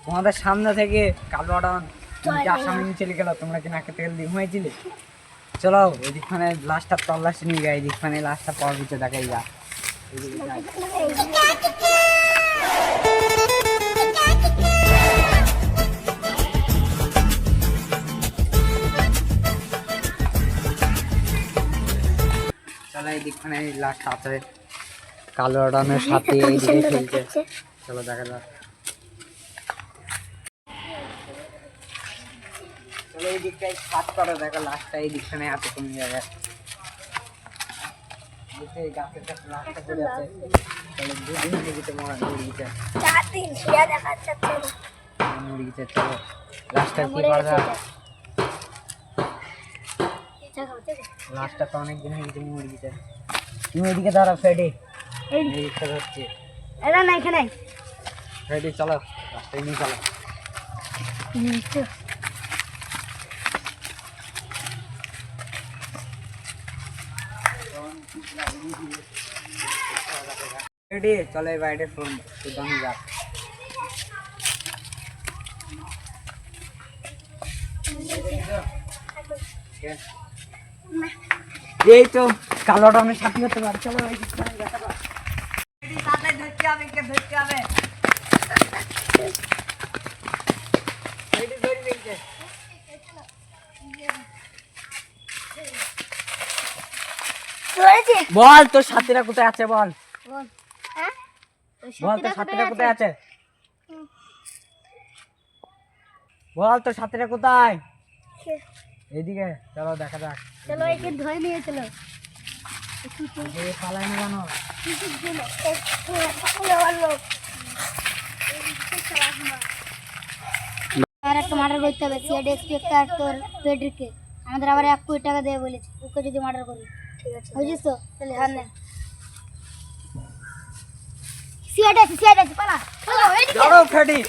তোমাদের সামনে থেকে কালো আডন আসামি নিয়ে চলে গেল, তোমরা কি নাকে তেল দিয়ে ঘুমাইছিলে? চলো ওইদিকখানে লাস্টটা তল্লাশি নিয়ে যায়, এদিকখানে লাস্টটা পাওয়ার ভিতরে দেখাই যা। চলো এইদিকখানে লাস্ট আছে কালো আডনের সাথে এইদিকে খেলছে। চলো দেখা যাক। চলো এই দিকটাই সাত করে দেখো, লাস্টটা এই দিকখানে আছে কোন জায়গায়। এই গাছের কাছে লাস্টটা পড়ে আছে। চলো দুদিন দিকে মরা মুরগিটা চার দিন শিয়া দেখাচ্ছে মুরগিটা। চলো লাস্টটা কি করা যায়? লাস্টটা তো অনেক দিন হয়ে গেছে মুরগিটা। তুমি এদিকে দাঁড়াও ফ্রেডি, এই দিকটা হচ্ছে এরা না এখানে। ফ্রেডি চলো লাস্টে নিয়ে চলো। রেডি চলে বাইরে ফোন সুদান যাক। এই তো কালো রঙের সাথী হতে পারে। চলো ধরতে হবে, কে ধরতে হবে। বল তোর সাথীরা কোথায় আছে? বল বল তোর সাথীরা কোথায় আছে? বল তোর সাথীরা কোথায়? এইদিকে চলো দেখা যাক। চলো একে ধরে নিয়ে চলো। পালাই না জানো আর একটা মার্ডার করতে হবে। সিআইডি ইন্সপেক্টর তোর পেড্রিকে আমাদের আবার 1 কোটি টাকা দেবে বলেছে, ওকে যদি মার্ডার করি। ঠিক আছে বুঝিস তো? তাহলে হার না। সিআইডি আছে পালা পালা চলো ফেডি।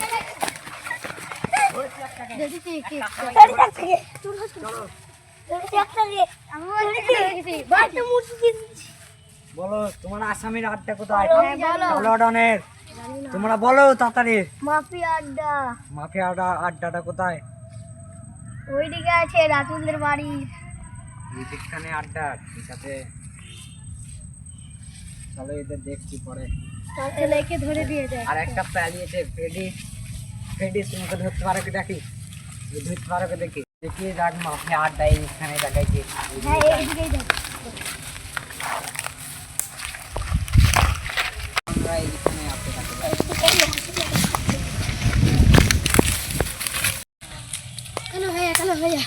দেখি কি বলো তোমার আসামির আড্ডা কোথায়? লন্ডনের। তোমরা বলো তাড়াতাড়ি। মাফিয়া আড্ডা। মাফিয়া আড্ডাটা কোথায়? ওইদিকে আছে রাতুলদের বাড়ি। এইখানে আড্ডা। ঠিক আছে চলো এদের দেখছি পরে। ছেলেকে ধরে দিয়ে যায়। আর একটা পালিয়েছে ফেডি। ফেডি তোমাকে ধরতে পারো কি? দেখি ধরতে পারো কি? দেখি দেখি যাক মাফিয়া আড্ডা এইখানে দেখাইছে। হ্যাঁ এইদিকেই দেখ। আমরা এইখানে আছে চলো ভাইয়া চলো ভাইয়া।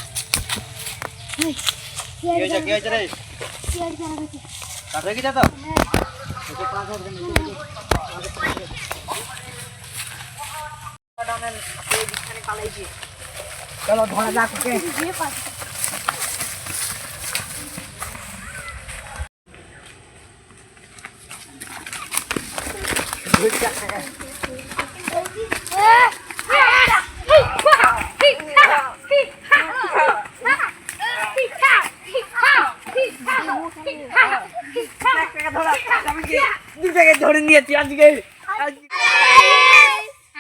কি হয়েছে রে? কাছে কি যাতো? চলো ধরা যাক ওকে। ধরে নিয়েছি আজকে।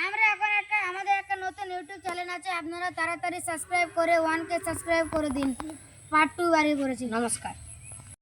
আমরা এখন আমাদের একটা নতুন ইউটিউব চ্যানেল আছে, আপনারা তাড়াতাড়ি সাবস্ক্রাইব করে 1K সাবস্ক্রাইব করে দিন। পার্ট 2 বাড়ি করেছি। নমস্কার।